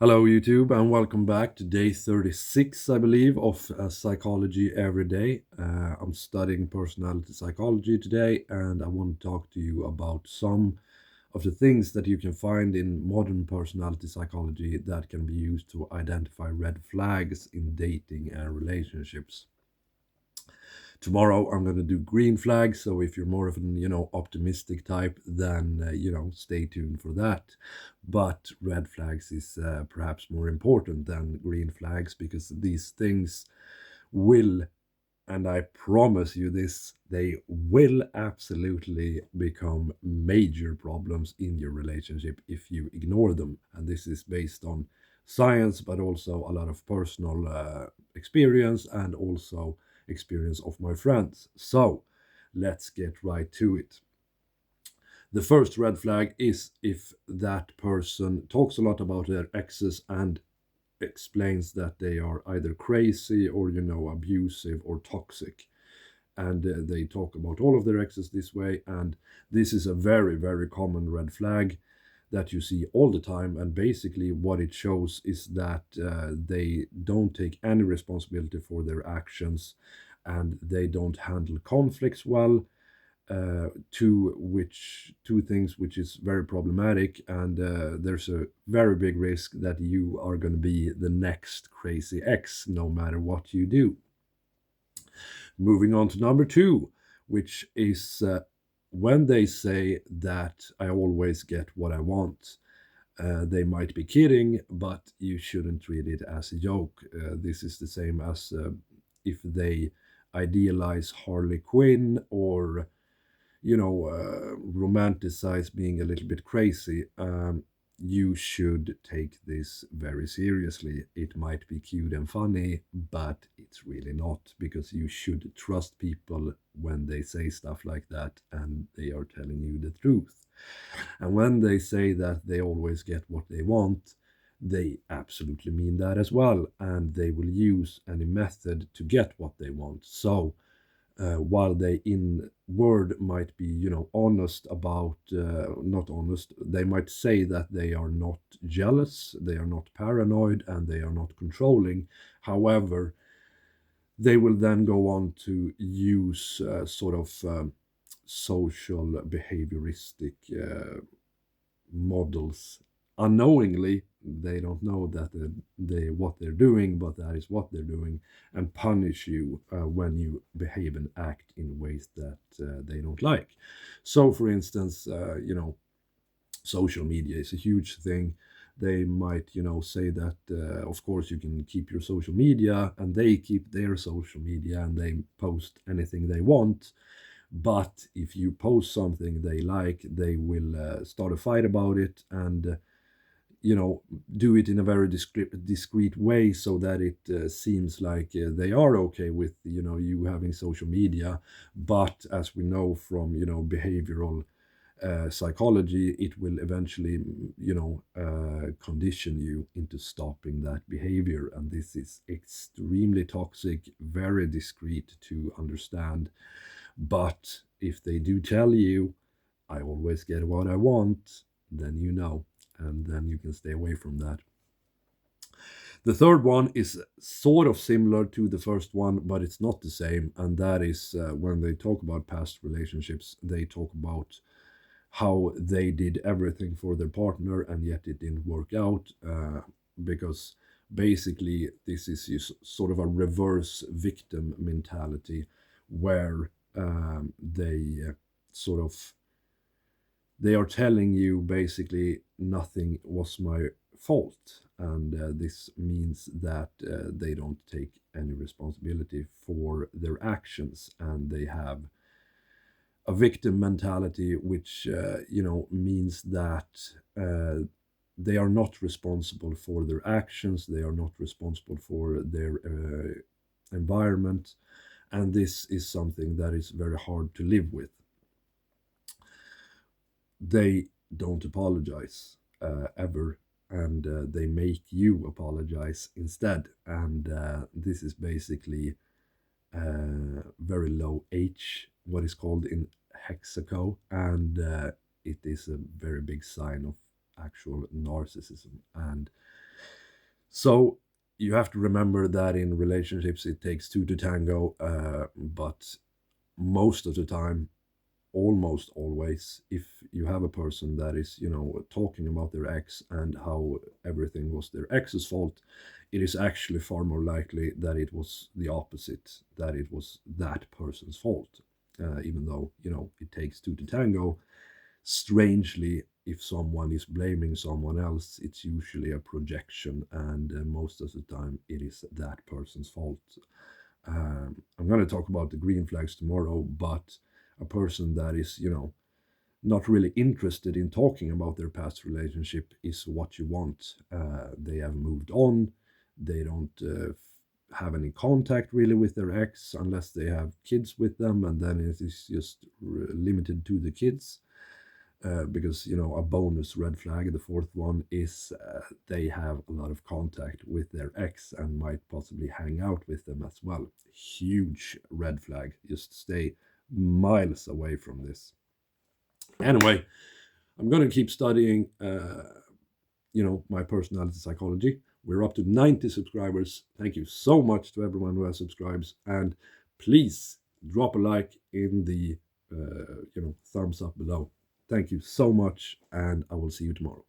Hello, YouTube, and welcome back to day 36, I believe, of Psychology Every Day. I'm studying personality psychology today, and I want to talk to you about some of the things that you can find in modern personality psychology that can be used to identify red flags in dating and relationships. Tomorrow I'm going to do green flags, so if you're more of an optimistic type, then stay tuned for that. But red flags is perhaps more important than green flags, because these things will, and I promise you this, they will absolutely become major problems in your relationship if you ignore them. And this is based on science, but also a lot of personal experience, and also experience of my friends. So let's get right to it. The first red flag is if that person talks a lot about their exes and explains that they are either crazy or abusive or toxic, and they talk about all of their exes this way. And this is a very, very common red flag that you see all the time. And basically what it shows is that they don't take any responsibility for their actions, and they don't handle conflicts well. Two things which is very problematic, and there's a very big risk that you are going to be the next crazy ex no matter what you do. Moving on to number two, which is when they say that I always get what I want. They might be kidding, but you shouldn't treat it as a joke. This is the same as if they idealize Harley Quinn, or romanticize being a little bit crazy. You should take this very seriously. It might be cute and funny, but it's really not, because you should trust people when they say stuff like that and they are telling you the truth. And when they say that they always get what they want, they absolutely mean that as well, and they will use any method to get what they want. So while they in word might be honest about, not honest, they might say that they are not jealous, they are not paranoid, and they are not controlling. However, they will then go on to use sort of social behavioristic models unknowingly. They don't know that they what they're doing, but that is what they're doing, and punish you when you behave and act in ways that they don't like. So for instance, social media is a huge thing. They might say that of course you can keep your social media, and they keep their social media, and they post anything they want. But if you post something they like, they will start a fight about it, and do it in a very discreet way, so that it seems like they are okay with you having social media. But as we know from behavioral psychology, it will eventually condition you into stopping that behavior. And this is extremely toxic, very discreet to understand. But if they do tell you, I always get what I want, then and then you can stay away from that. The third one is sort of similar to the first one, but it's not the same. And that is when they talk about past relationships, they talk about how they did everything for their partner and yet it didn't work out. Because basically, this is sort of a reverse victim mentality, where they sort of they are telling you basically nothing was my fault. And this means that they don't take any responsibility for their actions, and they have a victim mentality, which means that they are not responsible for their actions, they are not responsible for their environment. And this is something that is very hard to live with. They don't apologize ever, and they make you apologize instead. And this is basically very low H, what is called in HEXACO, and it is a very big sign of actual narcissism. And So you have to remember that in relationships it takes two to tango, but most of the time, almost always, if you have a person that is, talking about their ex and how everything was their ex's fault, it is actually far more likely that it was the opposite, that it was that person's fault. Even though, it takes two to tango, strangely, if someone is blaming someone else, it's usually a projection, and most of the time it is that person's fault. I'm going to talk about the green flags tomorrow, but a person that is, not really interested in talking about their past relationship is what you want. They have moved on. They don't have any contact really with their ex unless they have kids with them, and then it is just limited to the kids. Because a bonus red flag, the fourth one, is they have a lot of contact with their ex and might possibly hang out with them as well. Huge red flag. Just stay miles away from this. Anyway, I'm going to keep studying, my personality psychology. We're up to 90 subscribers. Thank you so much to everyone who has subscribed, and please drop a like in the thumbs up below. Thank you so much, and I will see you tomorrow.